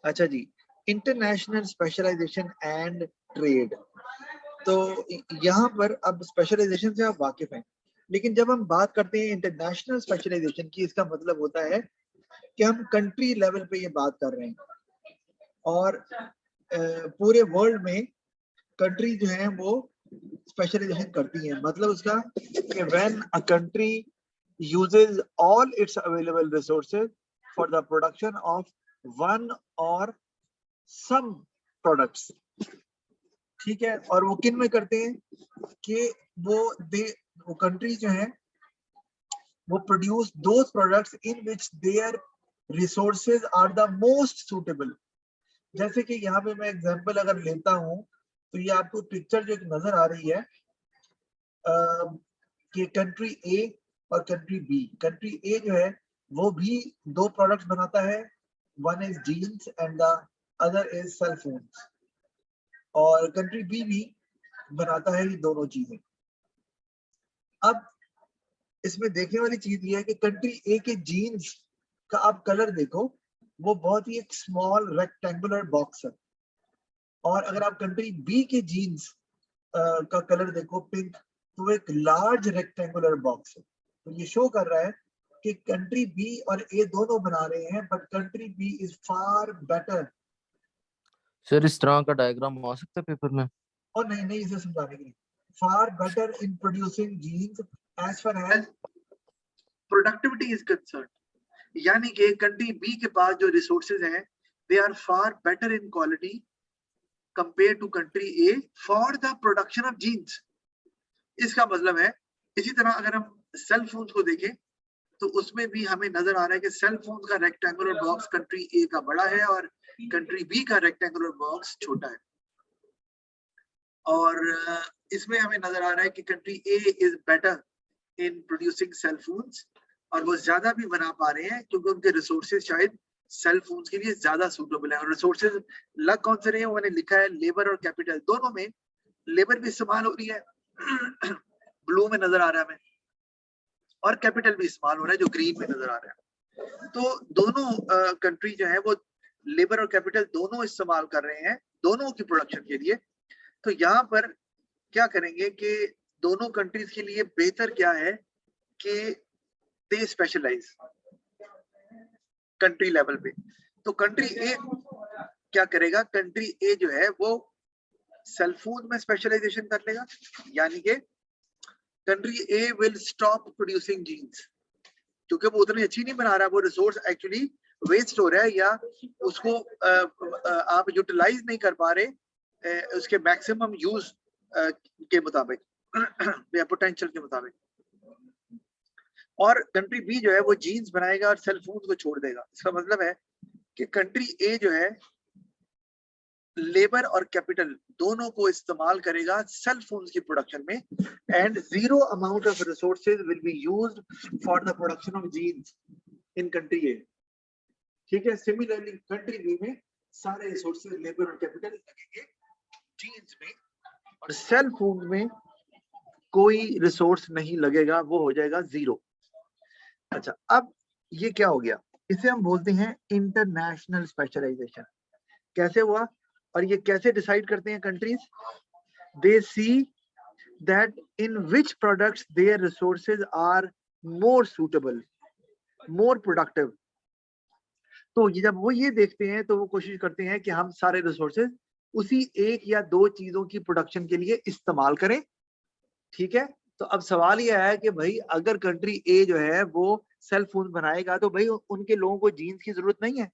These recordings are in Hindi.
अच्छा जी, इंटरनेशनल स्पेशलाइजेशन एंड ट्रेड। तो यहाँ पर अब स्पेशलाइजेशन से आप वाकिफ हैं, लेकिन जब हम बात करते हैं इंटरनेशनल स्पेशलाइजेशन की, इसका मतलब होता है कि हम कंट्री लेवल पे ये बात कर रहे हैं और पूरे वर्ल्ड में कंट्री जो है वो स्पेशलाइजेशन करती है। मतलब उसका कि when a country uses all its available resources for the production of one or some products, ठीक है। और वो किन में करते हैं कि वो कंट्री जो है वो produce those products in which their resources are the most suitable. जैसे कि यहाँ पे मैं एग्जांपल अगर लेता हूँ तो ये आपको पिक्चर जो नजर आ रही है कि कंट्री ए और कंट्री बी। कंट्री ए जो है वो भी दो प्रोडक्ट्स बनाता है, one is jeans and the other is cell phones, और कंट्री बी भी बनाता है ये दोनों चीजें। अब इसमें देखने वाली चीज ये है कि कंट्री ए के जीन्स का आप कलर देखो, वो बहुत ही एक स्मॉल रेक्टेंगुलर बॉक्स है, और अगर आप कंट्री बी के जीन्स का कलर देखो पिंक, तो एक लार्ज रेक्टेंगुलर बॉक्स है। तो ये शो कर रहा है कि कंट्री बी और ए दोनों बना रहे हैं, but country B is far better. Sir इस तरह का डायग्राम आ सकता है पेपर में? और नहीं नहीं, इसे समझाने के लिए, far better in producing jeans as far as productivity is concern. यानी कि कंट्री बी के पास जो रिसोर्सेज हैं they are far better in quality compare to country A for the production of jeans. इसका मतलब है, इसी तरह अगर हम सेल फोन को देखें तो उसमें भी हमें नजर आ रहा है कि सेल फोन का रेक्टेंगुलर बॉक्स कंट्री ए का बड़ा है और कंट्री बी का रेक्टेंगुलर बॉक्स छोटा है। और इसमें हमें नजर आ रहा है कि country A is better in producing cell phones, और वो ज्यादा भी बना पा रहे हैं क्योंकि उनके रिसोर्सेज शायद सेल फोन्स के लिए ज्यादा सूटेबल है। और रिसोर्सेज लग कौन से रहे हैं, मैंने लिखा है लेबर और कैपिटल। दोनों में लेबर भी इस्तेमाल हो रही है ब्लू में नजर आ रहा है हमें, और कैपिटल भी इस्तेमाल हो रहा है जो ग्रीन में नजर आ रहा है। तो दोनों कंट्री जो है वो लेबर और कैपिटल दोनों इस्तेमाल कर रहे हैं दोनों की प्रोडक्शन के लिए। तो यहाँ पर क्या करेंगे कि दोनों कंट्रीज के लिए बेहतर क्या है कि दे स्पेशलाइज कंट्री लेवल पे। तो कंट्री ए क्या करेगा, कंट्री ए जो है वो सेल फोन में स्पेशलाइजेशन कर लेगा, यानी कि country A will stop producing jeans क्योंकि वो उतनी अच्छी नहीं बना रहा, वो रिसोर्स एक्चुअली वेस्ट हो रहा है या उसको आप यूटिलाइज नहीं कर पा रहे उसके मैक्सिमम यूज के मुताबिक या पोटेंशियल के मुताबिक। और कंट्री बी जो है वो जीन्स बनाएगा और सेल फोन को छोड़ देगा। इसका मतलब है कि कंट्री ए जो है लेबर और कैपिटल दोनों को इस्तेमाल करेगा सेल फोन्स की प्रोडक्शन में, and zero amount of resources will be used for the production of jeans in country A. ठीक है, सिमिलरली कंट्री बी में सारे रिसोर्सेज लेबर और कैपिटल लगेंगे जीन्स में, और सेल फोन में कोई रिसोर्स नहीं लगेगा, वो हो जाएगा जीरो। अच्छा, अब ये क्या हो गया, इसे हम बोलते हैं इंटरनेशनल स्पेशलाइजेशन। कैसे हुआ और ये कैसे डिसाइड करते हैं countries? They see that in which products their resources are more suitable, more productive. तो ये जब वो ये देखते हैं तो वो कोशिश करते हैं कि हम सारे रिसोर्सेज उसी एक या दो चीजों की प्रोडक्शन के लिए इस्तेमाल करें। ठीक है, तो अब सवाल ये है कि भाई अगर कंट्री ए जो है वो सेल फोन बनाएगा तो भाई उनके लोगों को जीन्स की जरूरत नहीं है।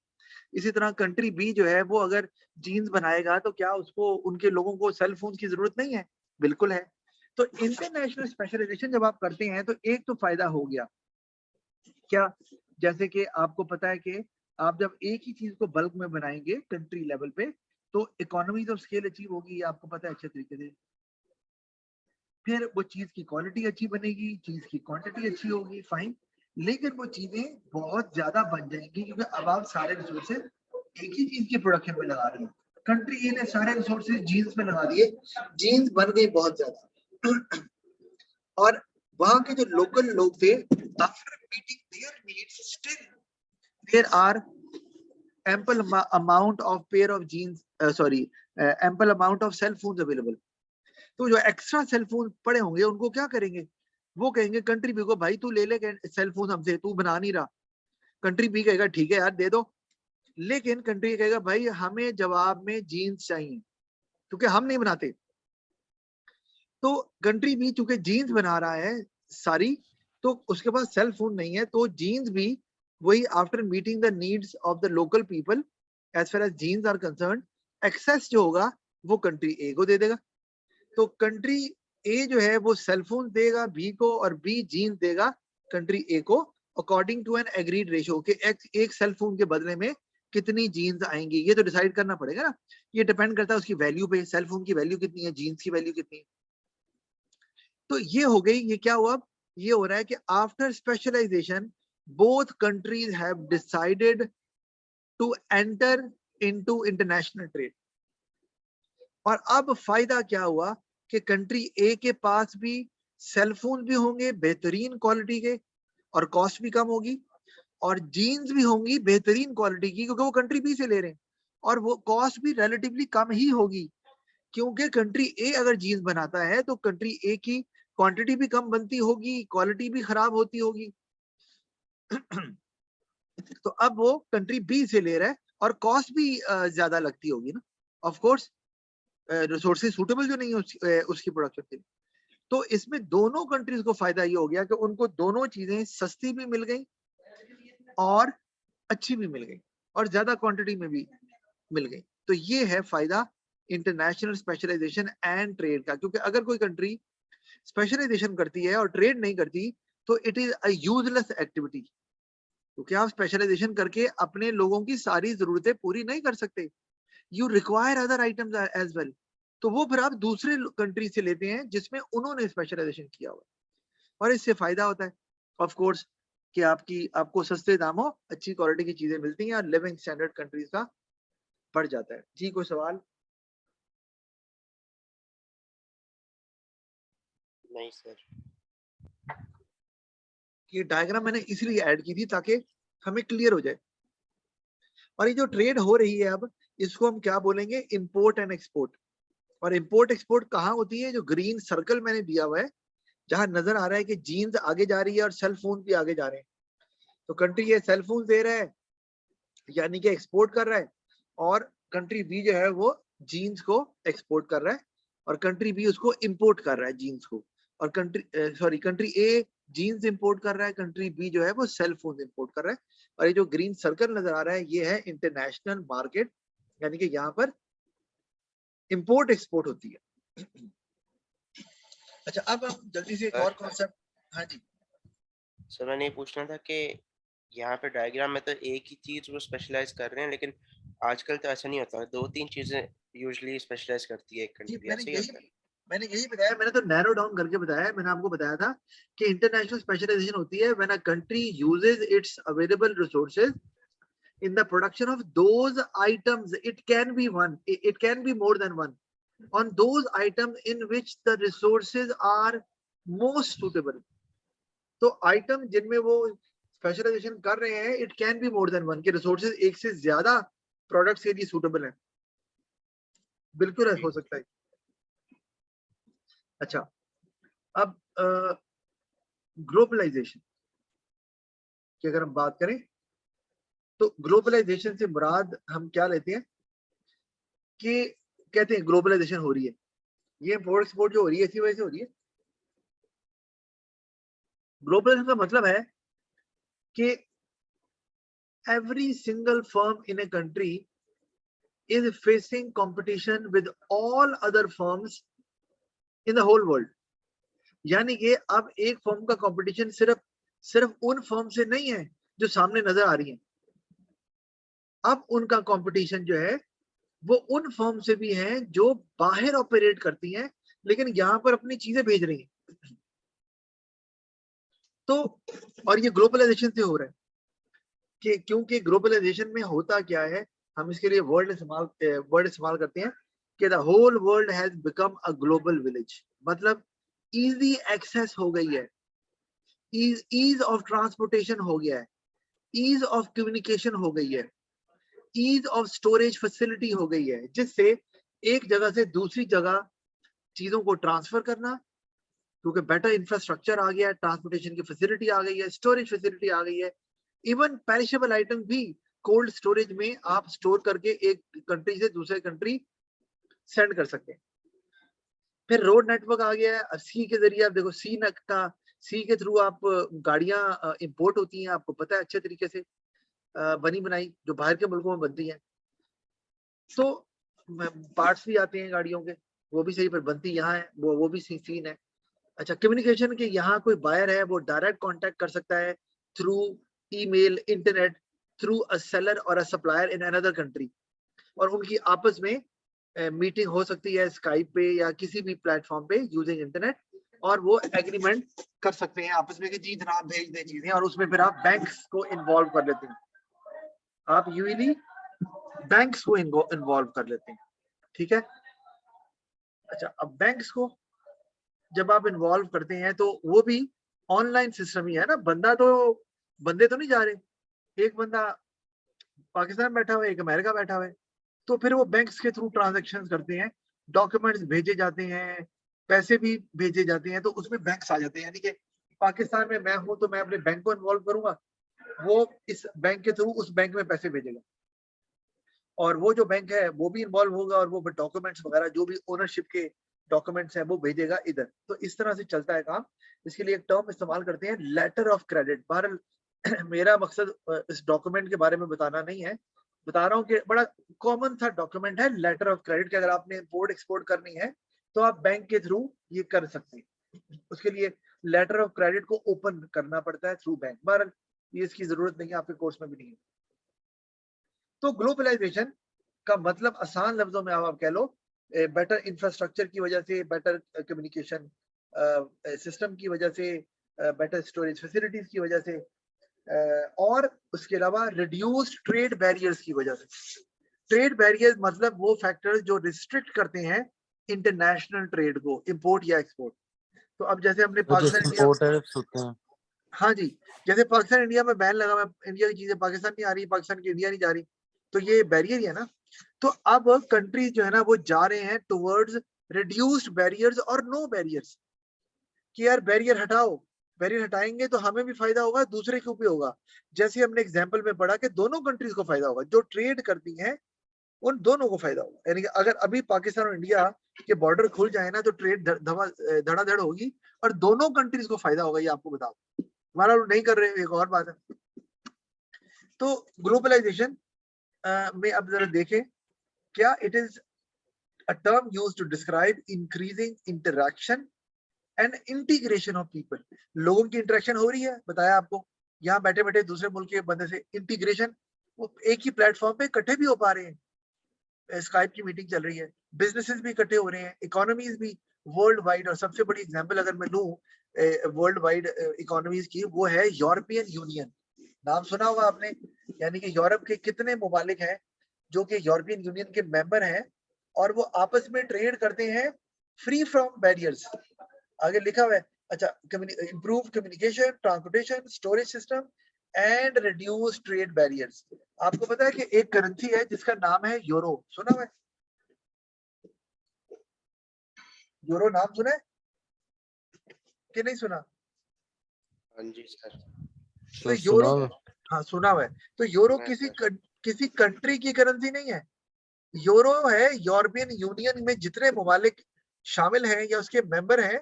इसी तरह कंट्री बी जो है वो अगर जीन्स बनाएगा तो क्या उसको उनके लोगों को सेल फोन की जरूरत नहीं है? बिल्कुल है। तो इंटरनेशनल स्पेशलाइजेशन जब आप करते हैं तो एक तो फायदा हो गया क्या, जैसे कि आपको पता है कि आप जब एक ही चीज को बल्क में बनाएंगे कंट्री लेवल पे तो इकोनॉमीज ऑफ स्केल अचीव होगी, ये आपको पता है अच्छे तरीके से। फिर वो चीज की क्वालिटी अच्छी बनेगी, चीज की क्वांटिटी अच्छी होगी, फाइन। लेकिन वो चीजें बहुत ज्यादा बन जाएंगी क्योंकि अब आप सारे रिसोर्सेज एक ही चीज की प्रोडक्शन में लगा रहे हैं। कंट्री ए ने सारे रिसोर्सेज जीन्स में लगा दिए, जीन्स बन गई बहुत ज्यादा और वहां के जो लोकल लोग थे after meeting their needs still there are ample amount of pair of jeans, ample amount of cell phones available. तो जो एक्स्ट्रा सेल फोन पड़े होंगे उनको क्या करेंगे, वो कहेंगे कंट्री बी को भाई तू ले ले सेल फोन हमसे, तू बना नहीं रहा। कंट्री बी कहेगा ठीक है यार दे दो, लेकिन कंट्री कहेगा भाई हमें जवाब में जीन्स चाहिए क्योंकि हम नहीं बनाते। तो कंट्री बी चूंकि जीन्स बना रहा है सारी, तो उसके पास सेल फोन नहीं है, तो जीन्स भी वही after meeting the needs of the local people as far as jeans are concern, excess जो होगा वो कंट्री ए को दे देगा। तो कंट्री ए जो है वो सेल फोन देगा बी को और बी जीन्स देगा कंट्री ए को according to an agreed ratio कि एक सेल फोन के बदले में कितनी जीन्स आएंगी, ये तो डिसाइड करना पड़ेगा ना। ये डिपेंड करता है उसकी वैल्यू पे, सेल फोन की वैल्यू कितनी है, जीन्स की वैल्यू कितनी है। तो ये हो गई, ये क्या हुआ, ये हो रहा है कि after specialization both countries have decided to enter into international trade. और अब फायदा क्या हुआ कि कंट्री ए के पास भी सेल फोन भी होंगे बेहतरीन क्वालिटी के और कॉस्ट भी कम होगी, और जीन्स भी होंगी बेहतरीन क्वालिटी की क्योंकि वो कंट्री बी से ले रहे हैं, और वो कॉस्ट भी रिलेटिवली कम ही होगी क्योंकि कंट्री ए अगर जीन्स बनाता है तो कंट्री ए की क्वांटिटी भी कम बनती होगी, क्वालिटी भी खराब होती होगी। तो अब वो कंट्री बी से ले रहा है और कॉस्ट भी ज्यादा लगती होगी ना, ऑफ कोर्स रिसोर्सेज सूटेबल जो नहीं है उसकी प्रोडक्शन के लिए। तो इसमें दोनों कंट्रीज को फायदा ये हो गया कि उनको दोनों चीजें सस्ती भी मिल गई और अच्छी भी मिल गई और ज्यादा क्वांटिटी में भी मिल गई। तो ये है फायदा इंटरनेशनल स्पेशलाइजेशन एंड ट्रेड का, क्योंकि अगर कोई कंट्री स्पेशलाइजेशन करती है और ट्रेड नहीं करती तो it is a useless activity, क्योंकि आप स्पेशलाइजेशन करके अपने लोगों की सारी जरूरतें पूरी नहीं कर सकते। You require other items as well, तो वो फिर आप दूसरे कंट्री से लेते हैं जिसमें उन्होंने स्पेशलाइजेशन किया हुआ, और इससे फायदा होता है ऑफ कोर्स कि आपको सस्ते दामों अच्छी क्वालिटी की चीजें मिलती हैं और लिविंग स्टैंडर्ड कंट्रीज का बढ़ जाता है। जी कोई सवाल? नहीं सर। ये डायग्राम मैंने इसलिए ऐड की थी ताकि हमें क्लियर हो जाए। और ये जो ट्रेड हो रही है अब, इसको हम क्या बोलेंगे, इंपोर्ट एंड एक्सपोर्ट। और इंपोर्ट एक्सपोर्ट कहाँ होती है, जो ग्रीन सर्कल मैंने दिया हुआ है जहां नजर आ रहा है कि जीन्स आगे जा रही है और सेल फोन भी आगे जा रहे हैं, तो कंट्री ये सेल फोन दे रहा है यानी कि एक्सपोर्ट कर रहा है, और कंट्री बी जो है वो जीन्स को एक्सपोर्ट कर रहा है, और कंट्री बी उसको इंपोर्ट कर रहा है जीन्स को, और कंट्री ए जीन्स इंपोर्ट कर रहा है, कंट्री बी जो है वो सेल फोन इंपोर्ट कर रहा है। और ये जो ग्रीन सर्कल नजर आ रहा है ये है इंटरनेशनल मार्केट, यानी कि यहाँ पर इंपोर्ट एक्सपोर्ट होती है। अच्छा अब हम जल्दी से एक और कॉन्सेप्ट। हाँ जी सर मैंने ये पूछना था कि यहाँ पे डायग्राम में तो एक ही चीज वो स्पेशलाइज कर रहे हैं, लेकिन आजकल तो ऐसा नहीं होता, दो तीन चीजें यूजुअली स्पेशलाइज करती है एक जी, कंट्री, ऐसे ही होता है। मैंने यही बताया, मैंने तो नैरो डाउन करके बताया। मैंने आपको बताया था कि इंटरनेशनल स्पेशलाइजेशन होती है when a country uses it's available resources in the production of those items. It can be one, it can be more than one, on those items in which the resources are most suitable. तो आइटम जिनमें वो स्पेशलाइजेशन कर रहे हैं, it can be more than one, के रिसोर्सेज एक से ज्यादा प्रोडक्ट्स के लिए सूटेबल है, बिल्कुल हो सकता है। अच्छा अब ग्लोबलाइजेशन की अगर हम बात करें तो ग्लोबलाइजेशन से मुराद हम क्या लेते हैं कि कहते हैं ग्लोबलाइजेशन हो रही है, ये इंपोर्ट एक्सपोर्ट जो हो रही है इसी वजह से हो रही है। ग्लोबलाइजेशन का मतलब है कि every single firm in a country is facing competition with all other firms in the whole world. यानी कि अब एक फर्म का कंपटीशन सिर्फ उन फर्म से नहीं है जो सामने नजर आ रही है, अब उनका कंपटीशन जो है वो उन फर्म से भी है जो बाहर ऑपरेट करती हैं लेकिन यहाँ पर अपनी चीजें भेज रही हैं। तो और ये ग्लोबलाइजेशन से हो रहा है कि क्योंकि ग्लोबलाइजेशन में होता क्या है, हम इसके लिए वर्ड इस्तेमाल करते हैं कि the whole world has become a global village. मतलब इजी एक्सेस हो गई है, ईज ऑफ ट्रांसपोर्टेशन हो गया है, ईज ऑफ कम्युनिकेशन हो गई है, ईज ऑफ स्टोरेज फैसिलिटी हो गई है, जिससे एक जगह से दूसरी जगह चीजों को ट्रांसफर करना, क्योंकि बेटर इंफ्रास्ट्रक्चर आ गया है, ट्रांसपोर्टेशन की फैसिलिटी आ गई है, स्टोरेज फैसिलिटी आ गई है। इवन पेरिशेबल आइटम भी कोल्ड स्टोरेज में आप स्टोर करके एक कंट्री से दूसरे कंट्री सेंड कर सकते हैं। फिर रोड नेटवर्क आ गया है, सी के जरिए आप देखो, सी के थ्रू आप गाड़ियां इंपोर्ट होती हैं, आपको पता है अच्छे तरीके से बनी बनाई, जो बाहर के मुल्कों में बनती हैं। तो पार्ट्स भी आते हैं गाड़ियों के, वो भी सही, पर बनती यहाँ है, वो भी सीन है। अच्छा, कम्युनिकेशन के यहाँ कोई बायर है वो डायरेक्ट कांटेक्ट कर सकता है through email, internet, through a seller और a supplier in another country, और उनकी आपस में मीटिंग हो सकती है स्काइप पे या किसी भी प्लेटफॉर्म पे यूजिंग इंटरनेट, और वो एग्रीमेंट कर सकते हैं आपस में कि जी जनाब भेज दें चीजें, और उसमें फिर आप बैंक्स को इन्वॉल्व कर लेते हैं, आप यूजली बैंक्स को इन्वॉल्व कर लेते हैं, ठीक है। अच्छा, अब बैंक्स को जब आप इन्वॉल्व करते हैं तो वो भी ऑनलाइन सिस्टम ही है ना, बंदे तो नहीं जा रहे, एक बंदा पाकिस्तान बैठा हुआ है, एक अमेरिका बैठा हुआ है, तो फिर वो बैंक्स के थ्रू ट्रांजैक्शंस करते हैं, डॉक्यूमेंट्स भेजे जाते हैं, पैसे भी भेजे जाते हैं, तो उसमें बैंक्स आ जाते हैं। यानी कि पाकिस्तान में मैं हूं तो मैं अपने बैंक को इन्वॉल्व करूंगा, वो इस बैंक के थ्रू उस बैंक में पैसे भेजेगा, और वो जो बैंक है वो भी इन्वॉल्व होगा, और वो डॉक्यूमेंट्स वगैरह जो भी ओनरशिप के डॉक्यूमेंट्स हैं वो भेजेगा इधर। तो इस तरह से चलता है काम। इसके लिए एक टर्म इस्तेमाल करते हैं, लेटर ऑफ क्रेडिट। बहरहाल मेरा मकसद इस डॉक्यूमेंट के बारे में बताना नहीं है, बता रहा हूँ कि बड़ा कॉमन सा डॉक्यूमेंट है लेटर ऑफ क्रेडिट, कि अगर आपने इम्पोर्ट एक्सपोर्ट करनी है तो आप बैंक के थ्रू ये कर सकते हैं। उसके लिए लेटर ऑफ क्रेडिट को ओपन करना पड़ता है थ्रू बैंक। बहरहाल ये इसकी जरूरत नहीं है, आपके कोर्स में भी नहीं है। तो ग्लोबलाइजेशन का मतलब आसान लफ्जों में आप कह लो, बेटर इंफ्रास्ट्रक्चर की वजह से, बेटर कम्युनिकेशन सिस्टम की वजह से, बेटर स्टोरेज फैसिलिटीज की वजह से, और उसके अलावा रिड्यूस्ड ट्रेड बैरियर्स की वजह से। ट्रेड बैरियर्स मतलब वो फैक्टर्स जो रिस्ट्रिक्ट करते हैं इंटरनेशनल ट्रेड को, इंपोर्ट या एक्सपोर्ट। तो अब जैसे हमने पाकिस्तान इंडिया, इंपोर्ट टैरिफ्स होते हैं। हाँ जी, जैसे पाकिस्तान इंडिया में बैन लगा हुआ है, इंडिया की चीजें पाकिस्तान नहीं आ रही, पाकिस्तान की इंडिया नहीं जा रही, तो ये बैरियर ही है ना। तो अब कंट्रीज जो है ना वो जा रहे हैं टुवर्ड्स रिड्यूस्ड बैरियर्स और नो बैरियर्स, कि यार बैरियर हटाओ, बैरियर हटाएंगे तो हमें भी फायदा होगा, दूसरे को भी होगा। जैसे हमने एग्जांपल में पढ़ा कि दोनों कंट्रीज को फायदा होगा, जो ट्रेड करती हैं उन दोनों को फायदा होगा। यानी कि अगर अभी पाकिस्तान और इंडिया के बॉर्डर खुल जाए ना तो ट्रेड धड़ाधड़ होगी, और दोनों कंट्रीज को फायदा होगा, ये आपको बताओ। हमारा लोग नहीं कर रहे, एक और बात है। तो ग्लोबलाइजेशन में अब जरा देखें, क्या it is a term used to describe increasing interaction and integration of people. लोगों की इंटरेक्शन हो रही है, बताया आपको, यहाँ बैठे बैठे दूसरे मुल्क के बंदे से इंटीग्रेशन, वो एक ही प्लेटफॉर्म पे इकट्ठे भी हो पा रहे हैं, स्काइप की मीटिंग चल रही है, बिजनेसेस भी इकट्ठे हो रहे हैं, इकोनॉमीज भी वर्ल्ड वाइड। और सबसे बड़ी एग्जांपल अगर मैं लूं वर्ल्ड वाइड इकोनॉमीज की, वो है यूरोपियन यूनियन। नाम सुना होगा आपने, यानी कि यूरोप के कितने मुमालिक हैं जो कि यूरोपियन यूनियन के मेंबर हैं, और वो आपस में ट्रेड करते हैं फ्री फ्रॉम बैरियर्स। आगे लिखा हुआ है, अच्छा, improve communication, transportation, storage system and reduce trade barriers. आपको पता है कि एक करेंसी है जिसका नाम है यूरो, सुना हुआ है? यूरो नाम सुना है कि नहीं सुना? हाँ जी सर। तो सुना यूरो, हुआ है। हाँ सुना हुआ है। तो यूरो मैं किसी सर किसी कंट्री की करेंसी नहीं है, यूरो है यूरोपियन यूनियन में जितने ममालिक शामिल हैं या उसके मेंबर हैं,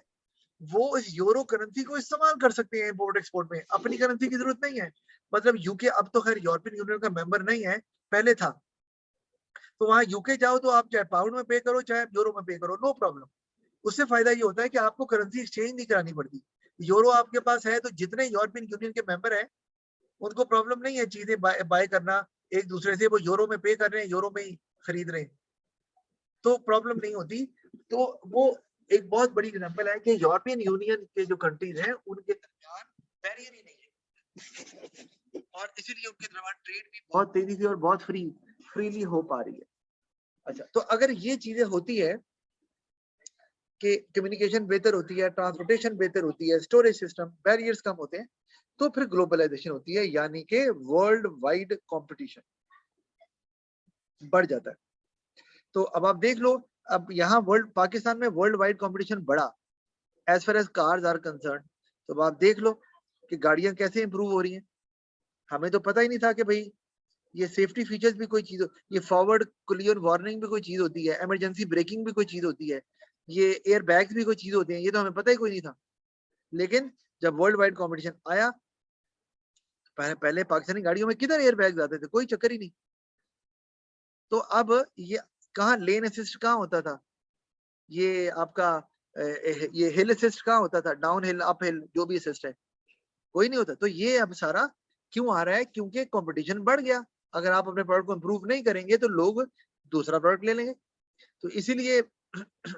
वो इस यूरो करेंसी को इस्तेमाल कर सकते हैं इम्पोर्ट एक्सपोर्ट में, अपनी करेंसी की जरूरत नहीं है। मतलब यूके अब तो खैर यूरोपियन यूनियन का मेंबर नहीं है, पहले था। तो वहां यूके जाओ तो आप चाहे पाउंड में पे करो चाहे यूरो में पे करो, नो प्रॉब्लम। उससे फायदा ये होता है कि आपको करेंसी एक्सचेंज नहीं करानी पड़ती। यूरो आपके पास है तो जितने यूरोपियन यूनियन के मेंबर हैं उनको प्रॉब्लम नहीं है चीजें बाय करना एक दूसरे से, वो यूरो में पे कर रहे हैं, यूरो में ही खरीद रहे हैं, तो प्रॉब्लम नहीं होती। तो वो एक बहुत बड़ी एग्जांपल है कि यूरोपियन यूनियन के जो कंट्रीज हैं उनके दरमियान बैरियर ही नहीं है, और इसीलिए उनके दरमियान ट्रेड भी बहुत तेजी से और बहुत फ्रीली हो पा रही है। अच्छा, तो अगर ये चीजें होती है कि कम्युनिकेशन बेहतर होती है, ट्रांसपोर्टेशन बेहतर होती है, स्टोरेज सिस्टम, बैरियर्स कम होते हैं, तो फिर ग्लोबलाइजेशन होती है, यानी कि वर्ल्ड वाइड कंपटीशन। बढ़ जाता है। तो अब आप देख लो, अब यहाँ पाकिस्तान में वर्ल्ड वाइड कॉम्पिटिशन बढ़ा as far as cars are concern. तो अब आप देख लो कि गाड़ियां कैसे इंप्रूव हो रही हैं। हमें तो पता ही नहीं था कि भाई ये सेफ्टी फीचर्स भी कोई चीज, ये फॉरवर्ड कोलिजन वार्निंग भी कोई चीज होती है, इमरजेंसी ब्रेकिंग भी कोई चीज होती है, ये एयर बैग्स भी कोई चीज होती है, ये तो हमें पता ही कोई नहीं था। लेकिन जब वर्ल्ड वाइड कॉम्पिटिशन आया, पहले पाकिस्तानी गाड़ियों में किधर एयर बैग्स आते थे, कोई चक्कर ही नहीं। तो अब ये कहाँ लेन असिस्ट कहाँ होता था, ये आपका ये हिल असिस्ट कहाँ होता था, डाउन हिल अप हिल जो भी असिस्ट है, कोई नहीं होता। तो ये अब सारा क्यों आ रहा है, क्योंकि कंपटीशन बढ़ गया। अगर आप अपने प्रोडक्ट को इंप्रूव नहीं करेंगे तो लोग दूसरा प्रोडक्ट ले लेंगे। तो इसीलिए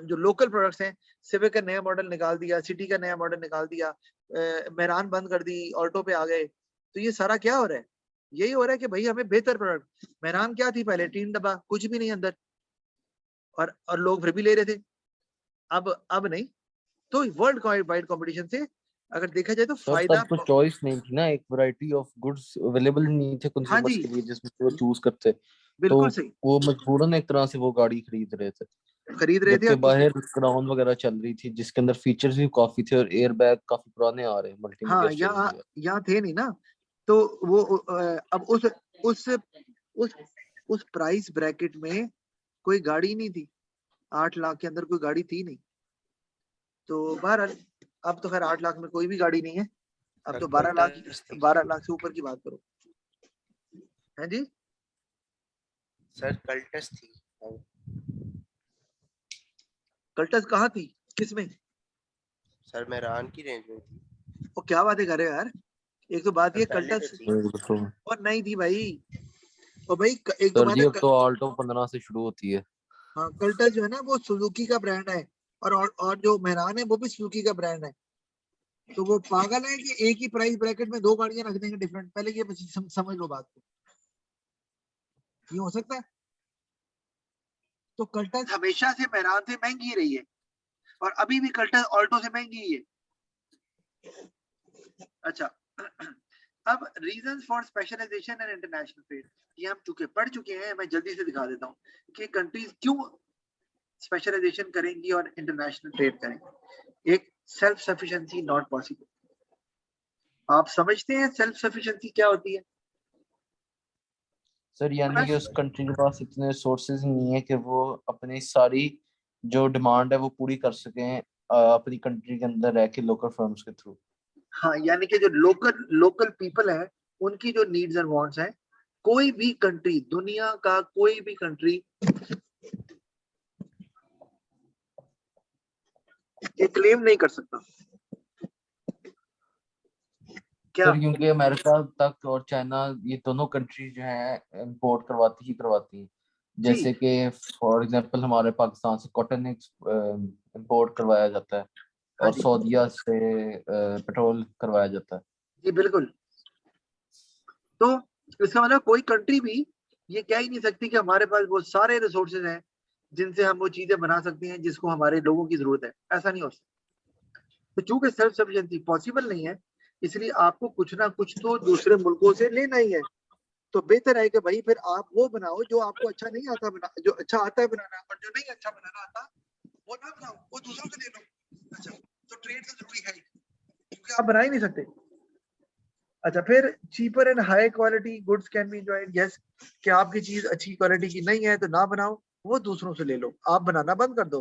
जो लोकल प्रोडक्ट्स हैं, सिविक का नया मॉडल निकाल दिया, सिटी का नया मॉडल निकाल दिया, मेहरान बंद कर दी, ऑल्टो पे आ गए। तो ये सारा क्या हो रहा है, यही हो रहा है कि भाई हमें बेहतर प्रोडक्ट। मेहरान क्या थी पहले, 3 डब्बा, कुछ भी नहीं अंदर, और लोग फिर भी ले रहे थे। अब नहीं। तो वर्ल्ड वाइड कंपटीशन से अगर देखा जाए तो सर फायदा। तब तो चॉइस नहीं थी ना, एक वैरायटी ऑफ गुड्स अवेलेबल नहीं थे हाँ कंज्यूमर्स जी, के लिए जिसमें वो चूज करते। तो बिल्कुल सही, वो मजबूरन एक तरह से वो गाड़ी खरीद रहे थे, खरीद रहे थे। जबकि बाहर क्राउन वगैरह चल रही थी जिसके अंदर फीचर्स भी काफी थे और एयर बैग काफी पुराने आ रहे हैं, मल्टीमीडिया हाँ, स्टीयरिंग यहाँ वगैरह। यहाँ थे नहीं ना। तो वो अब उस उस उस प्राइस ब्रैकेट में कोई गाड़ी नहीं थी, 8 लाख के अंदर कोई गाड़ी थी नहीं। तो बहरहाल अब तो खैर 8 लाख में कोई भी गाड़ी नहीं है, अब तो 12 लाख, कल्टस थी 12 लाख से ऊपर की बात करो। है जी, सर, कल्टस थी। कल्टस कहाँ थी, किसमें? सर मेहरान की रेंज में थी, वो क्या बातें कर रहे हो यार, एक तो बात सर ये पहले तो कल्टस थी। और नहीं थी भाई। और भाई एक तो सर बात जी है अब तो ऑल्टो 15 से शुरू होती है। हाँ, कल्टस जो है ना वो सुजुकी का ब्रांड है, और जो मेहरान है वो भी सुजुकी का ब्रांड है। तो वो पागल है कि एक ही प्राइस ब्रैकेट में दो गाड़ियां रख देंगे डिफरेंट, पहले ये समझ लो बात को, ये हो सकता है? तो कल्टस हमेशा से मेहरान से महंगी ही रही है, और अभी भी कल्टस ऑल्टो से महंगी ही है। अच्छा, अब reasons for specialization and international trade, ये हम चुके पढ़ चुके हैं। मैं जल्दी से दिखा देता हूँ कि कंट्रीज क्यों स्पेशलाइजेशन करेंगी और इंटरनेशनल ट्रेड करेंगी। एक, सेल्फ सफिशिएंसी नॉट पॉसिबल। आप समझते हैं सेल्फ सफिशिएंसी क्या होती है? सर यानी कि उस कंट्री के पास इतने सोर्सेज नहीं है कि वो अपनी सारी जो डिमांड है वो पूरी कर सकें अपनी कंट्री के अंदर रह के लोकल फर्म्स के थ्रू। हाँ, यानी कि जो लोकल लोकल पीपल है उनकी जो नीड्स एंड वांट्स हैं, कोई भी कंट्री, दुनिया का कोई भी कंट्री ये क्लेम नहीं कर सकता। क्या? सर क्योंकि अमेरिका तक और चाइना ये दोनों कंट्री जो है इंपोर्ट करवाती हैं। जी, जैसे कि फॉर एग्जांपल हमारे पाकिस्तान से कॉटन इंपोर्ट करवाया जाता है हाँ और जी, सऊदीया से पेट्रोल करवाया जाता है। जी बिल्कुल। तो इसका मतलब कोई कंट्री भी ये कह ही नहीं सकती कि हमारे पास वो सारे रिसोर्सेज हैं जिनसे हम वो चीजें बना सकते हैं जिसको हमारे लोगों की जरूरत है, ऐसा नहीं हो सकता। तो चूंकि सेल्फ सफिशिएंसी पॉसिबल नहीं है, इसलिए आपको कुछ ना कुछ तो दूसरे मुल्कों से लेना ही है। तो बेहतर है कि भाई फिर आप वो बनाओ जो आपको अच्छा नहीं आता बना, जो अच्छा आता है बनाना, और जो नहीं अच्छा बनाना आता वो ना बनाओ, वो दूसरों से ले लो। अच्छा, तो ट्रेड तो जरूरी है ही, क्योंकि आप बना ही नहीं सकते। अच्छा, फिर cheaper and high quality goods can be enjoyed. Yes, कि आपकी चीज अच्छी क्वालिटी की नहीं है तो ना बनाओ, वो दूसरों से ले लो, आप बनाना बंद कर दो।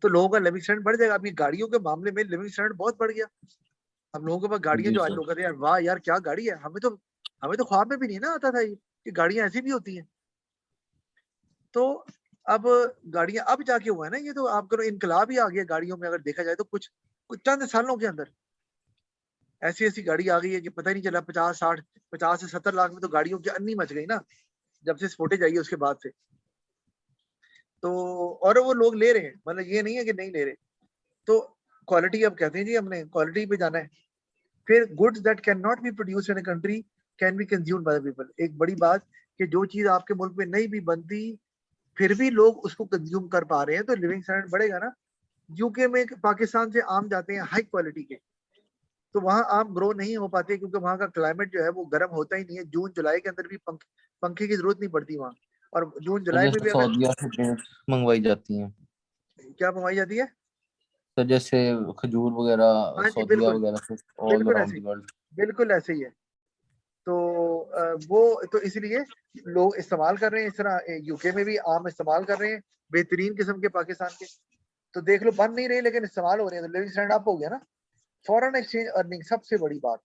तो लोगों का लिविंग स्टैंडर्ड बढ़ जाएगा। अभी गाड़ियों के मामले में लिविंग स्टैंडर्ड बहुत बढ़ गया। हम लोगों के पास गाड़ियां जी जो आज सर। लोग कहते हैं यार वाह यार क्या गाड़ी है, हमें तो ख्वाब में भी नहीं ना आता था ये कि गाड़ियां ऐसी भी होती हैं। तो अब गाड़ियां अब जाके हुआ है ना, ये तो आप करो इनकलाब ही आ गया गाड़ियों में। अगर देखा जाए तो कुछ कुछ चंद सालों के अंदर ऐसी ऐसी गाड़ी आ गई है कि पता ही नहीं चला। 50 60 50 से 70 लाख में तो गाड़ियों की अन्नी मच गई ना, जब से फुटेज आई है उसके बाद से। तो और वो लोग ले रहे हैं, मतलब ये नहीं है कि नहीं ले रहे। तो क्वालिटी, अब कहते हैं जी हमने क्वालिटी पे जाना है। फिर goods that can not be produced in a country can be consumed by the people. एक बड़ी बात कि जो चीज आपके मुल्क में नहीं भी बनती फिर भी लोग उसको कंज्यूम कर पा रहे हैं, तो लिविंग स्टैंडर्ड बढ़ेगा ना। यूके में पाकिस्तान से आम जाते हैं हाई क्वालिटी के, तो वहां आम ग्रो नहीं हो पाते क्योंकि वहां का क्लाइमेट जो है वो गर्म होता ही नहीं है। जून जुलाई के अंदर भी पंखे की जरूरत नहीं पड़ती वहां। और जून जुलाई में जैसे भी अगर सऊदीया से डेट्स मंगवाई जाती हैं, क्या मंगवाई जाती है, तो जैसे खजूर वगैरह हाँ जी सऊदीया बिल्कुल, वगैरह से ऑल बिल्कुल अराउंड ऐसे ही, द वर्ल्ड। बिल्कुल ऐसे ही है। तो वो तो इसलिए लोग इस्तेमाल कर रहे हैं, इस तरह यूके में भी आम इस्तेमाल कर रहे हैं बेहतरीन किस्म के पाकिस्तान के। तो देख लो बन नहीं रहे लेकिन इस्तेमाल हो रहे हैं, तो लिविंग स्टैंडर्ड अप हो गया ना। फॉरेन एक्सचेंज अर्निंग सबसे बड़ी बात,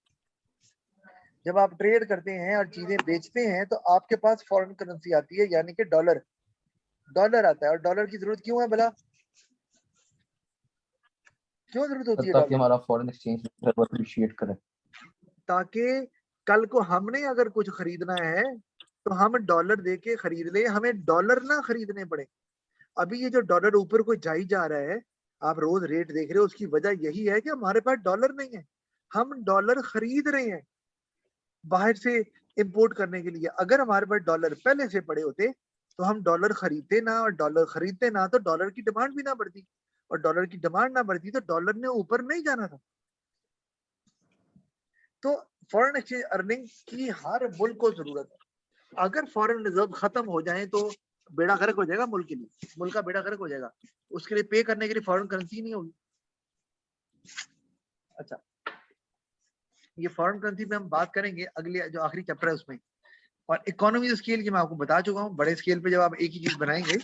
जब आप ट्रेड करते हैं और चीजें बेचते हैं तो आपके पास फॉरेन करेंसी आती है, यानी कि डॉलर, डॉलर आता है। और डॉलर की जरूरत क्यों है भला, क्यों जरूरत होती है ताकि डॉलर, हमारा फॉरेन एक्सचेंज अप्रिशिएट करे। ताकि कल को हमने अगर कुछ खरीदना है तो हम डॉलर दे के खरीद ले, हमें डॉलर ना खरीदने पड़े। अभी ये जो डॉलर ऊपर को जाई जा रहा है, आप रोज रेट देख रहे हो, उसकी वजह यही है कि हमारे पास डॉलर नहीं है, हम डॉलर खरीद रहे हैं बाहर से इंपोर्ट करने के लिए। अगर हमारे पास डॉलर पहले से पड़े होते तो हम डॉलर खरीदते ना, और डॉलर खरीदते ना तो डॉलर की डिमांड भी ना बढ़ती, और डॉलर की डिमांड ना बढ़ती तो डॉलर ने ऊपर नहीं जाना था। तो फॉरेन एक्सचेंज अर्निंग की हर मुल्क को जरूरत है। अगर फॉरेन रिजर्व खत्म हो जाए तो बेड़ा गर्क हो जाएगा मुल्क के लिए, मुल्क का बेड़ा गर्क हो जाएगा। उसके लिए पे करने के लिए फॉरेन करेंसी नहीं होगी। अच्छा, ये फॉरेन करेंसी पे हम बात करेंगे अगले जो आखिरी चैप्टर है उसमें। और इकोनॉमी स्केल की मैं आपको बता चुका हूँ, बड़े स्केल पे जब आप एक ही चीज बनाएंगे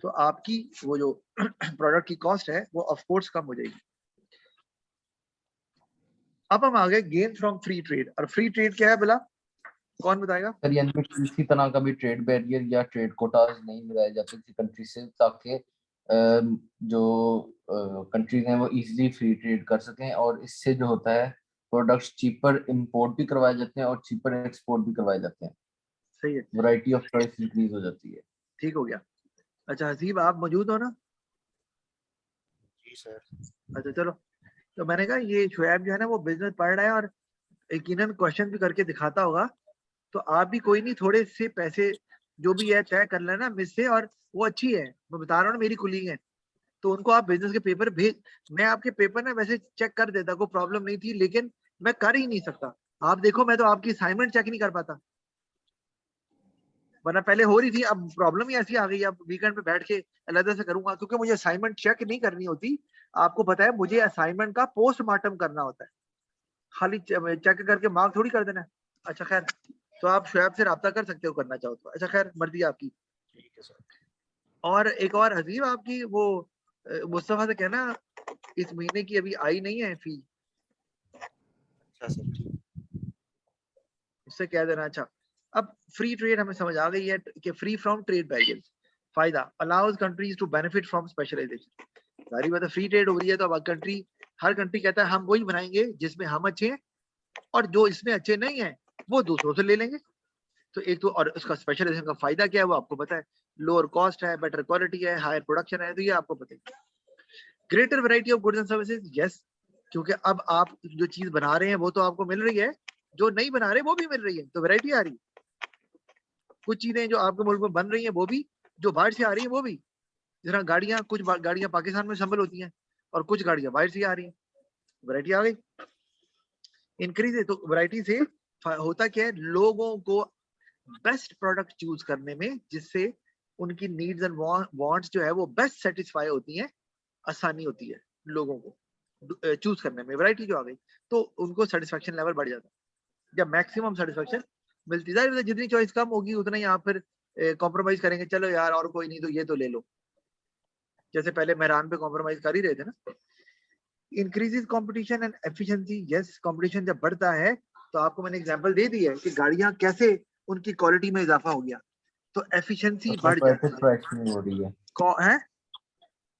तो आपकी वो जो प्रोडक्ट की कॉस्ट है वो ऑफ कोर्स कम हो जाएगी। अब हम आ गए गेन फ्रॉम फ्री ट्रेड। और फ्री ट्रेड क्या है भला, कौन बताएगा? सर यानी कि किसी तरह का भी ट्रेड बैरियर या ट्रेड कोटाज नहीं लगाए जाते किसी कंट्री से, ताकि जो कंट्रीज हैं वो इजीली फ्री ट्रेड कर सकें, और इससे जो होता है प्रोडक्ट्स चीपर इंपोर्ट भी करवाए जाते हैं और चीपर एक्सपोर्ट भी करवाए जाते हैं। सही है, वैरायटी ऑफ प्राइस इंक्रीज हो जाती है। ठीक हो गया। अच्छा हसीब आप मौजूद हो ना? जी सर। अच्छा चलो, तो मैंने कहा ये शुएब जो है ना वो बिजनेस पढ़ रहा है और यकीनन क्वेश्चन भी करके दिखाता होगा। तो आप भी कोई नहीं, थोड़े से पैसे जो भी है तय कर लेना मुझसे। और वो अच्छी है, मैं बता रहा हूँ ना, मेरी कुलीग है, तो उनको आप बिजनेस के पेपर भेज, मैं आपके पेपर ना वैसे चेक कर देता, कोई प्रॉब्लम नहीं थी, लेकिन मैं कर ही नहीं सकता। आप देखो मैं तो आपकी असाइनमेंट चेक नहीं कर पाता, वरना पहले हो रही थी, अब प्रॉब्लम ही ऐसी आ गई। अब वीकेंड पे बैठ के अलग से करूंगा क्योंकि मुझे असाइनमेंट चेक नहीं करनी होती। आपको पता है मुझे असाइनमेंट का पोस्टमार्टम करना होता है, खाली चेक करके मार्क थोड़ी कर देना है। अच्छा खैर, तो आप शुएब से रब्ता कर सकते हो करना चाहो तो। अच्छा खैर, मर्जी आपकी। ठीक है सर। और एक और हजीब आपकी वो मुस्तफा से कहना इस महीने की अभी आई नहीं है फी, अच्छा सर ठीक। उससे कह देना। अच्छा, अब फ्री ट्रेड हमें समझ आ गई है कि फ्री फ्रॉम ट्रेड बैरियर्स, फायदा allows countries to benefit from specialization. सारी बात फ्री ट्रेड हो रही है तो अब कंट्री, हर कंट्री कहता है हम वही बनाएंगे जिसमें हम अच्छे हैं, और जो इसमें अच्छे नहीं है वो दूसरों से ले लेंगे। तो एक तो, और उसका स्पेशलाइजेशन का फायदा क्या है वो आपको पता है, लोअर कॉस्ट है, बेटर क्वालिटी है, हायर प्रोडक्शन है, तो ये आपको पता है। Greater variety of goods and services, yes, क्योंकि अब आप जो चीज बना रहे हैं वो तो आपको मिल रही है, जो नहीं बना रहे वो भी मिल रही है, तो वैरायटी आ रही है। कुछ चीजें जो आपके मुल्क में बन रही हैं वो भी, जो बाहर से आ रही है वो भी। जिस तरह गाड़ियां, कुछ गाड़ियां पाकिस्तान में संभल होती हैं और कुछ गाड़ियां बाहर से आ रही हैं, वैरायटी आ गई। इंक्रीज है, तो वैरायटी से होता क्या है, लोगों को बेस्ट प्रोडक्ट चूज करने में, जिससे उनकी नीड्स एंड वांट्स जो है वो बेस्ट सेटिस्फाई होती हैं, आसानी होती है लोगों को चूज करने में। वैरायटी जो आ गई तो उनको सेटिस्फेक्शन लेवल बढ़ जाता है, जब मैक्सिमम सेटिस्फेक्शन मिलती है। जितनी चॉइस कम होगी उतना ही आप फिर कॉम्प्रोमाइज करेंगे, चलो यार और कोई नहीं तो ये तो ले लो, जैसे पहले मेहरान पे कॉम्प्रोमाइज कर ही रहे थे ना। Increases competition and efficiency, yes, competition जब बढ़ता है तो आपको मैंने एग्जांपल दे दी है कि गाड़ियां कैसे उनकी क्वालिटी में इजाफा हो गया, तो एफिशिएंसी बढ़ कंपैरेटिव जाती प्राइसिंग हो रही है। है।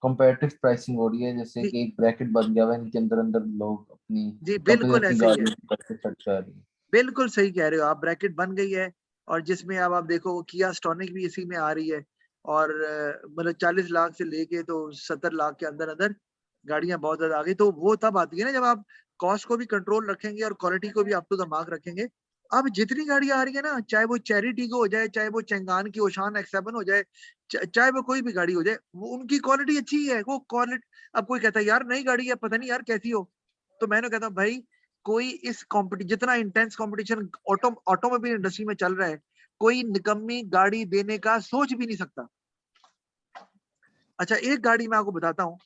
कंपैरेटिव प्राइसिंग हो रही है, जैसे जी कि एक ब्रैकेट बन गया हुआ है, इनके अंदर अंदर लोग अपनी जी, कंपनी बिल्कुल अपनी ऐसे ही है, गाड़ियों की प्राइसेस सेट कर रही है। बिल्कुल सही कह रहे हो आप, ब्रैकेट बन गई है। और जिसमें अब आप देखो किया स्टोनिक भी इसी में आ रही है, और मतलब 40 लाख से लेके तो 70 लाख के अंदर अंदर गाड़ियां बहुत ज्यादा आ गई। तो वो तब आती है ना जब आप कॉस्ट को भी कंट्रोल रखेंगे और क्वालिटी को भी अप टू द मार्क रखेंगे। अब जितनी गाड़ियां आ रही है ना, चाहे वो चैरिटी को हो जाए, चाहे वो चंगान की ओशान X7 हो जाए, चाहे वो कोई भी गाड़ी हो जाए, वो उनकी क्वालिटी अच्छी है, वो क्वालिटी। अब कोई कहता है यार नई गाड़ी है पता नहीं यार कैसी हो, तो मैंने कहता हूँ भाई, कोई इस जितना इंटेंस कंपटीशन ऑटोमोबाइल इंडस्ट्री में चल रहा है, कोई निकम्मी गाड़ी देने का सोच भी नहीं सकता। अच्छा, एक गाड़ी मैं आपको बताता हूं,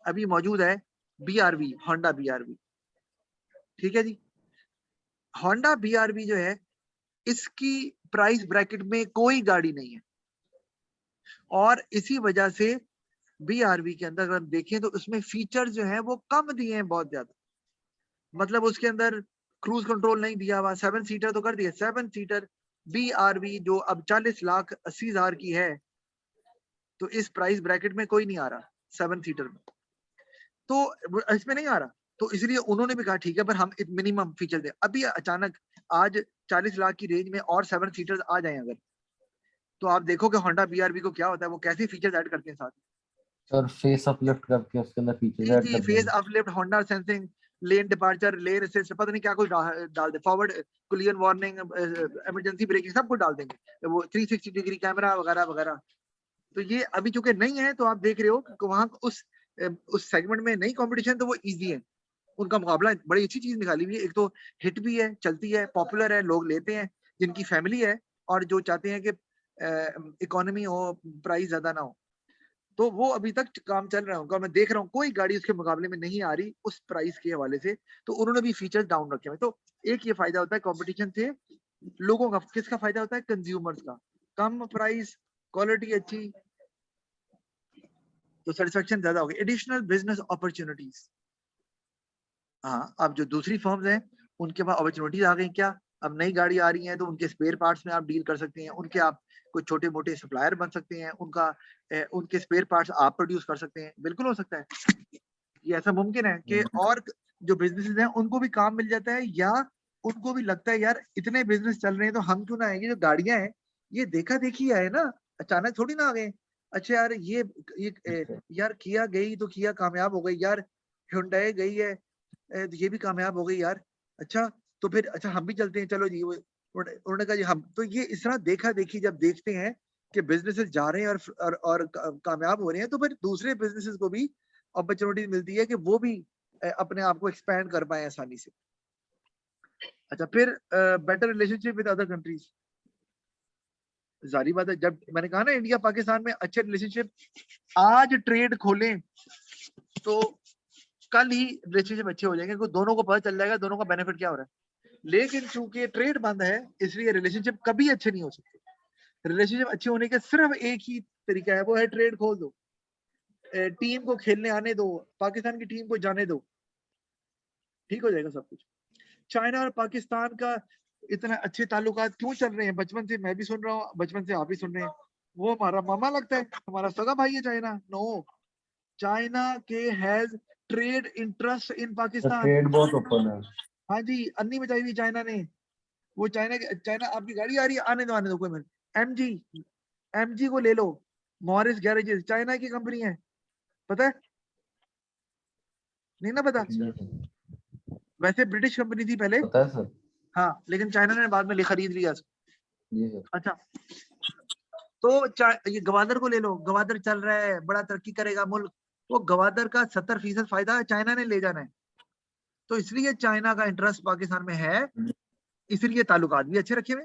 अभी मौजूद है BRV, होंडा BRV, ठीक है जी। होंडा BRV जो है, इसकी प्राइस ब्रैकेट में कोई गाड़ी नहीं है, और इसी वजह से BRV के अंदर अगर हम देखें तो उसमें फीचर जो है वो कम दिए हैं बहुत ज्यादा। मतलब उसके अंदर क्रूज कंट्रोल नहीं दिया हुआ, 7 सीटर तो कर दिया, 7 सीटर BRV जो अब 40,80,000 की है, तो इस प्राइस ब्रैकेट में कोई नहीं आ रहा 7 सीटर में, तो इसमें नहीं आ रहा। तो इसलिए उन्होंने भी कहा ठीक है, पर हम मिनिमम फीचर दें। अभी अचानक आज 40 लाख की रेंज में और 7 सीटर आ जाए अगर, तो आप देखो कि होंडा BRV को क्या होता है, वो कैसे फीचर्स ऐड करते हैं साथ। और फेस अपलिफ्ट करके उसके अंदर फीचर्स ऐड जी, कर फेस देंगे। Uplift, Honda sensing, lane departure, lane assist, पता नहीं क्या कुछ डाल दे, forward collision warning, emergency braking, सब कुछ डाल देंगे, वो 360 डिग्री कैमरा वगैरह वगैरह। तो ये अभी चूंकि नहीं है, तो आप देख रहे हो कि वहां उस सेगमेंट में नहीं कंपटीशन, तो वो इजी है उनका मुकाबला। बड़ी अच्छी चीज निकाली हुई है, एक तो हिट भी है, चलती है, पॉपुलर है, लोग लेते हैं, जिनकी फैमिली है और जो चाहते हैं कि इकोनॉमी हो, प्राइस ज्यादा ना हो, तो वो अभी तक काम चल रहा है उनका। मैं देख रहा हूँ कोई गाड़ी उसके मुकाबले में नहीं आ रही उस प्राइस के हवाले से, तो उन्होंने भी फीचर्स डाउन रखे हैं। तो एक ये फायदा होता है कंपटीशन से, लोगों का किसका फायदा होता है, कंज्यूमर्स का, कम प्राइस, क्वालिटी अच्छी, तो सेटिस्फेक्शन ज्यादा होगी। एडिशनल बिजनेस अपॉर्चुनिटीज, हाँ, अब जो दूसरी फर्म्स हैं उनके पास अपॉर्चुनिटीज आ गई क्या, अब नई गाड़ी आ रही है तो उनके स्पेयर पार्ट्स में आप डील कर सकते हैं, उनके आप कुछ छोटे मोटे सप्लायर बन सकते हैं, उनके स्पेयर पार्ट्स आप प्रोड्यूस कर सकते हैं, बिल्कुल हो सकता है। ये ऐसा मुमकिन है कि और जो बिजनेसेस हैं उनको भी काम मिल जाता है, या उनको भी लगता है यार इतने बिजनेस चल रहे हैं तो हम क्यों ना आएंगे। जो गाड़ियां हैं ये देखा देखी है ना, अचानक थोड़ी ना आ गए। अच्छा यार यार किया गई तो किया कामयाब हो गई यार, hyundai गई है, ये भी कामयाब हो गई यार। अच्छा, तो फिर अच्छा हम भी चलते हैं, चलो जी। उन्होंने कहा जी हम तो, ये इस तरह देखा देखी जब देखते हैं कि बिजनेसेस जा रहे हैं और कामयाब हो रहे हैं, तो फिर दूसरे बिजनेसेस को भी अपॉर्चुनिटी मिलती है कि वो भी अपने आप को एक्सपैंड कर पाए आसानी से। अच्छा, फिर better relationship with other countries, जारी बात है, जब मैंने कहा ना इंडिया पाकिस्तान में अच्छे रिलेशनशिप, आज ट्रेड खोलें तो कल ही रिलेशनशिप अच्छे हो जाएंगे, क्योंकि दोनों को पता चल जाएगा दोनों का बेनिफिट क्या हो रहा है। लेकिन चूंकि ट्रेड बंद है, इसलिए रिलेशनशिप कभी अच्छे नहीं हो सकते। रिलेशनशिप अच्छे होने का सिर्फ एक ही तरीका है, वो है ट्रेड खोल दो, टीम को खेलने आने दो, पाकिस्तान की टीम को जाने दो, ठीक हो जाएगा सब कुछ। चाइना और पाकिस्तान का इतना अच्छे ताल्लुकात क्यों चल रहे हैं, बचपन से मैं भी सुन रहा हूँ, बचपन से आप भी सुन रहे हैं, वो हमारा मामा लगता है, हमारा सगा भाई है चाइना। नो, चाइना के has trade interest in Pakistan. Trade बहुत ओपन है। हाँ जी, अन्नी बचाई हुई चाइना ने। वो चाइना आपकी गाड़ी आ रही है, आने दो कोई मिनट, एमजी को ले लो, मॉरिस गैरेजेस चाइना की कंपनी है, पता है? नहीं ना पता? वैसे ब्रिटिश कंपनी थी पहले, पता है सर। हाँ, लेकिन चाइना ने बाद में खरीद लिया। जी सर। अच्छा, तो ये गवादर को ले लो, गवादर चल रहा है, बड़ा तरक्की करेगा मुल्क, वो गवादर का 70% फायदा चाइना ने ले जाना है। तो इसलिए चाइना का इंटरेस्ट पाकिस्तान में है, इसलिए ताल्लुकात भी अच्छे रखे हुए।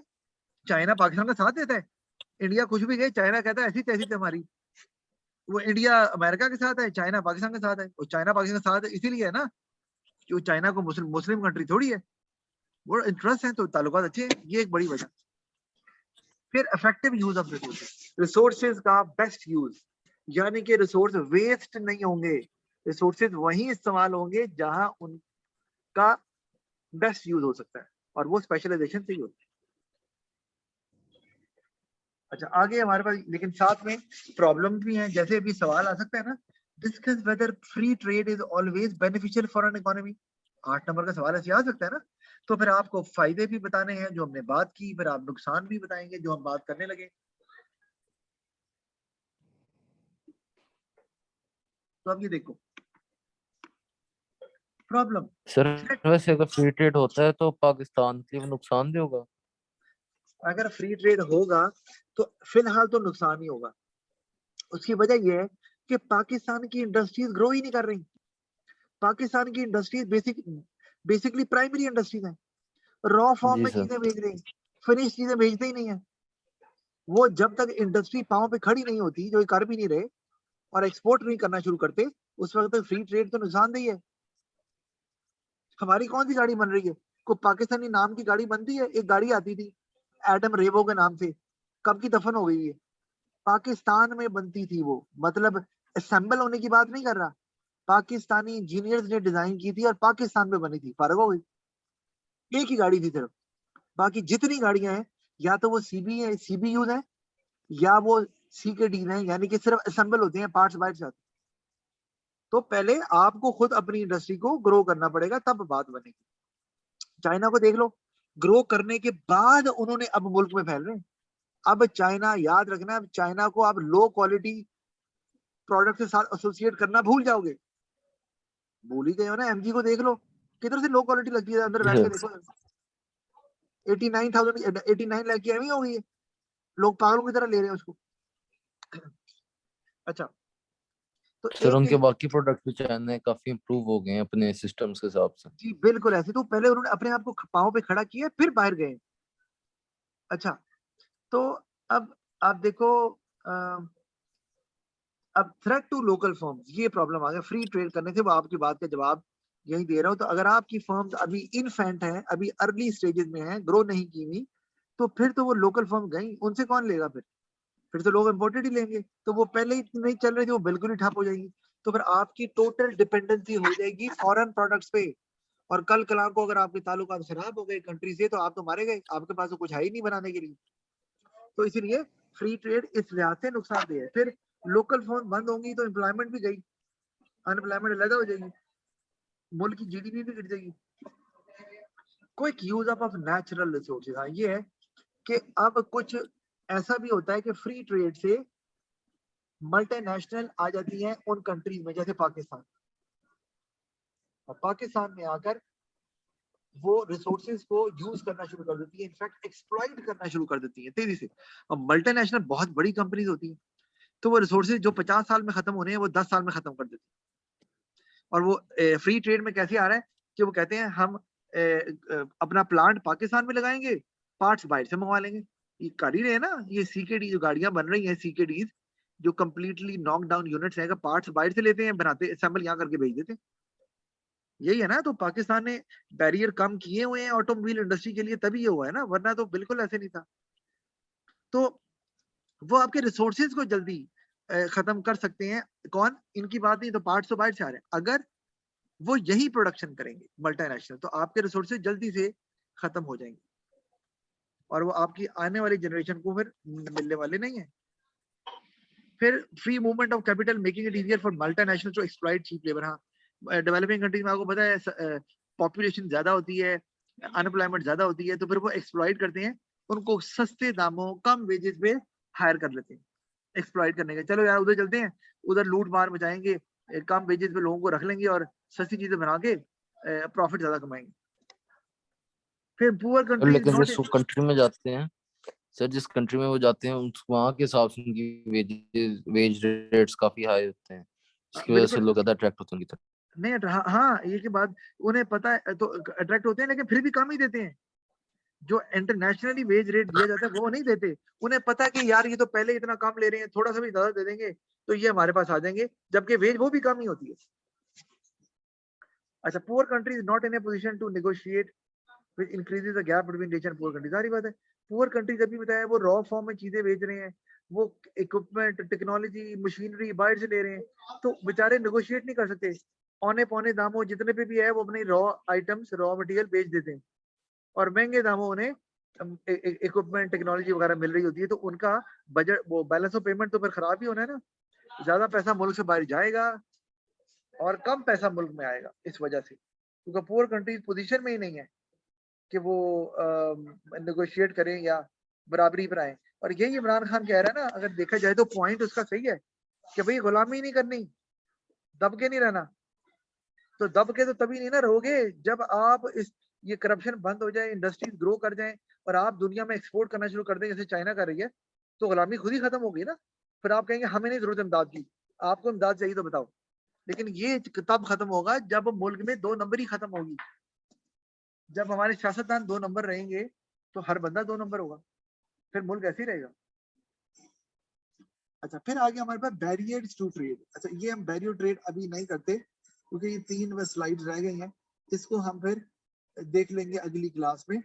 चाइना पाकिस्तान का साथ देता है, इंडिया कुछ भी गए चाइना कहता है ऐसी तैसी हमारी। वो इंडिया अमेरिका के साथ है, चाइना पाकिस्तान के साथ है, और चाइना पाकिस्तान के साथ इसीलिए है ना, जो चाइना को मुस्लिम कंट्री थोड़ी है, वो इंटरेस्ट है, तो ताल्लुकात अच्छे हैं, ये एक बड़ी वजह। फिर इफेक्टिव यूज ऑफ रिसोर्सेज का बेस्ट यूज, यानी कि रिसोर्स वेस्ट नहीं होंगे, रिसोर्सेज वहीं इस्तेमाल होंगे जहां उनका बेस्ट यूज हो सकता है, और वो स्पेशलाइजेशन से ही होता है। अच्छा, आगे हमारे पास लेकिन साथ में प्रॉब्लम भी हैं, जैसे अभी सवाल आ सकता है ना, discuss whether free trade is always beneficial for an economy. 8 number का सवाल ऐसे आ सकता है ना, तो फिर आपको फायदे भी बताने हैं जो हमने बात की, फिर आप नुकसान भी बताएंगे जो हम बात करने लगे। तो अब ये देखो प्रॉब्लम, सर वैसे अगर फ्री ट्रेड होता है तो पाकिस्तान के लिए वो नुकसान भी होगा। अगर फ्री ट्रेड होगा तो फिलहाल तो नुकसान ही होगा। उसकी वजह यह है कि पाकिस्तान की इंडस्ट्रीज ग्रो ही नहीं कर रही। पाकिस्तान की इंडस्ट्रीज बेसिकली प्राइमरी इंडस्ट्रीज हैं, रॉ फॉर्म जी में सर। चीजें भेज रही, फिनिश चीजें भेजते ही नहीं है। वो जब तक इंडस्ट्री पांव पे खड़ी नहीं होती, जो ये कर भी नहीं रहे और एक्सपोर्ट नहीं करना शुरू करते, उस वक्त तक फ्री ट्रेड तो नुकसानदेह है। हमारी कौन सी गाड़ी बन रही है? कोई पाकिस्तानी नाम की गाड़ी बनती है? एक गाड़ी आती थी एडम रेवो के नाम से, कब की दफन हो गई है। पाकिस्तान में बनती थी वो, मतलब असेंबल होने की बात नहीं कर रहा, पाकिस्तानी इंजीनियर्स ने डिजाइन की थी और पाकिस्तान में बनी थी। फर्क हो गई, एक ही गाड़ी थी सिर्फ। बाकी जितनी गाड़ियां हैं या तो वो सीबीयूज है या वो सीकेडी है, यानी कि सिर्फ असेंबल होते हैं, पार्ट्स बाहर से आते हैं। तो पहले आपको खुद अपनी इंडस्ट्री को ग्रो करना पड़ेगा, तब बात बनेगी। चाइना को देख लो, ग्रो करने के बाद उन्होंने अब मुल्क में फैल रहे हैं। अब चाइना, याद रखना, अब चाइना को आप लो क्वालिटी प्रोडक्ट के साथ एसोसिएट करना भूल जाओगे। भूल ही गए हो ना। एमजी को देख लो, किधर से लो क्वालिटी लगती है, अंदर बैठ के देखो। 89 लाख की एमई हो गई है, लोग पागलों की तरह ले रहे हैं उसको। अच्छा, तो सर एक उनके बाकी प्रोडक्ट भी चाइना काफी इम्प्रूव हो गए हैं अपने सिस्टम्स के हिसाब से। जी बिल्कुल ऐसे, तो पहले उन्होंने अपने आप को पांव पे खड़ा किया, फिर बाहर गए। अच्छा, तो अब आप देखो, अब थ्रेट टू लोकल फर्म्स, ये प्रॉब्लम आ गया फ्री ट्रेड करने से। वो आपकी बात का जवाब यही दे रहा हूं। तो अगर आपकी फर्म्स अभी इनफेंट है, अभी अर्ली स्टेजेस में है, ग्रो नहीं की हुई, तो फिर तो वो लोकल फर्म गई, उनसे कौन लेगा? फिर तो लोग इम्पोर्टेड ही लेंगे। तो वो पहले ही नहीं चल रही थी, वो बिल्कुल ही ठप हो जाएगी। तो फिर आपकी टोटल डिपेंडेंसी हो जाएगी फॉरेन प्रोडक्ट्स पे। और कल कला को अगर आपके ताल्लुकात खराब हो गए कंट्री से, तो आप तो मारे गए, आपके पास तो कुछ है ही नहीं बनाने के लिए। तो इसीलिए फ्री ट्रेड इस लिहाज से नुकसानदेह है। फिर लोकल फर्म बंद होंगी तो एम्प्लॉयमेंट भी गई, अनएम्प्लॉयमेंट अलग हो जाएगी, मुल्क की जीडीपी भी गिर जाएगी। Quick use up of natural resources, हाँ ये है कि अब कुछ ऐसा भी होता है कि फ्री ट्रेड से मल्टीनेशनल आ जाती हैं उन कंट्रीज में, जैसे पाकिस्तान। और पाकिस्तान में आकर वो रिसोर्सेज को यूज करना शुरू कर देती है, इनफैक्ट एक्सप्लॉइट करना शुरू कर देती है तेजी से। और मल्टीनेशनल बहुत बड़ी कंपनीज होती हैं, तो वो रिसोर्सेज जो 50 साल में खत्म होने हैं, वो 10 साल में खत्म कर देती है। और वो फ्री ट्रेड में कैसे आ रहा है कि वो कहते हैं हम अपना प्लांट पाकिस्तान में लगाएंगे, पार्ट्स बाहर से मंगवा लेंगे। ये कर ही रहे हैं ना, ये सीकेडी जो गाड़ियां बन रही हैं, सीकेडीज जो कंप्लीटली नॉक डाउन यूनिट्स हैं, पार्ट्स बाहर से लेते हैं, बनाते, असेंबल यहाँ करके भेज देते हैं। यही है ना। तो पाकिस्तान ने बैरियर कम किए हुए हैं ऑटोमोबाइल इंडस्ट्री के लिए, तभी ये हुआ है ना, वरना तो बिल्कुल ऐसे नहीं था। तो वो आपके रिसोर्सेज को जल्दी खत्म कर सकते हैं। कौन? इनकी बात नहीं, तो पार्ट्स तो बाहर से आ रहे हैं। अगर वो यही प्रोडक्शन करेंगे मल्टीनेशनल, तो आपके रिसोर्सेज जल्दी से खत्म हो जाएंगे और वो आपकी आने वाली जनरेशन को फिर मिलने वाले नहीं है। फिर free movement of capital making it easier for multinational to exploit cheap labour. हाँ, डेवलपिंग कंट्रीज में आपको पता है पॉपुलेशन ज्यादा होती है, अनएम्प्लॉयमेंट ज्यादा होती है, तो फिर वो एक्सप्लॉइट करते हैं, उनको सस्ते दामों, कम वेजेस पे हायर कर लेते हैं एक्सप्लॉइट करने के। चलो यार उधर चलते हैं, उधर लूट मार मचाएंगे, कम वेजेस पे लोगों को रख लेंगे और सस्ती चीजें बना के प्रॉफिट ज्यादा कमाएंगे। फिर पुअर कंट्रीज लेकिन नॉट, जिस कंट्री में जाते हैं सर, जिस कंट्री में वो जाते हैं वहाँ के हिसाब से उनकी वेज रेट्स काफी हाई होते हैं, इसकी वजह से बिल्कुल लोग ज्यादा अट्रैक्ट होते हैं उनकी तरफ। नहीं। हाँ हाँ, ये की बात, उन्हें पता है तो अट्रैक्ट होते हैं, लेकिन फिर भी कम ही देते हैं। जो इंटरनेशनली वेज रेट दिया जाता है वो नहीं देते। उन्हें पता है कि यार ये तो पहले इतना कम ले रहे हैं, थोड़ा सा भी ज्यादा दे देंगे तो ये हमारे पास आ जाएंगे, जबकि वेज वो भी कम ही होती है। अच्छा, poor countries not in a position to negotiate which increases the gap between rich and poor countries. सारी बात है, पुअर कंट्रीज अभी बताया वो रॉ फॉर्म में चीजें बेच रहे हैं, वो इक्विपमेंट, टेक्नोलॉजी, मशीनरी बाहर से ले रहे हैं, तो बेचारे नेगोशिएट नहीं कर सकते। औने पौने दामों जितने पे भी है वो अपनी रॉ आइटम्स, रॉ मटेरियल बेच देते हैं और महंगे दामों उन्हें इक्विपमेंट, टेक्नोलॉजी वगैरह मिल रही होती है। तो उनका बजट, वो बैलेंस ऑफ पेमेंट तो फिर खराब ही होना है ना। ज्यादा पैसा मुल्क से बाहर जाएगा और कम पैसा मुल्क में आएगा इस वजह से, क्योंकि पुअर कंट्रीज पोजीशन में ही नहीं है कि वो नेगोशिएट करें या बराबरी पर आए। और यही इमरान खान कह रहा है ना, अगर देखा जाए तो पॉइंट उसका सही है कि भाई गुलामी नहीं करनी, दब के नहीं रहना। तो दब के तो तभी नहीं ना रहोगे जब आप इस, ये करप्शन बंद हो जाए, इंडस्ट्रीज ग्रो कर जाए और आप दुनिया में एक्सपोर्ट करना शुरू कर दें जैसे चाइना कर रही है, तो गुलामी खुद ही खत्म होगी ना। फिर आप कहेंगे हमें नहीं जरूरत इमदाद की, आपको इमदाद चाहिए तो बताओ। लेकिन ये तब खत्म होगा जब मुल्क में 2 नंबर ही खत्म होगी। जब हमारे सियासतदान 2 नंबर रहेंगे तो हर बंदा 2 नंबर होगा, फिर मुल्क ऐसे ही रहेगा। अच्छा, फिर आगे हमारे पास बैरियर्स टू ट्रेड। अच्छा, ये हम बैरियर ट्रेड अभी नहीं करते क्योंकि ये 3 बस स्लाइड्स रह गई हैं, इसको हम फिर देख लेंगे अगली क्लास में।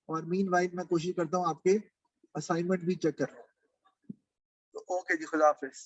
और मीनवाइल मैं कोशिश करता हूँ आपके असाइनमेंट भी चेक कर लूं। तो ओके जी, खुदा हाफिज।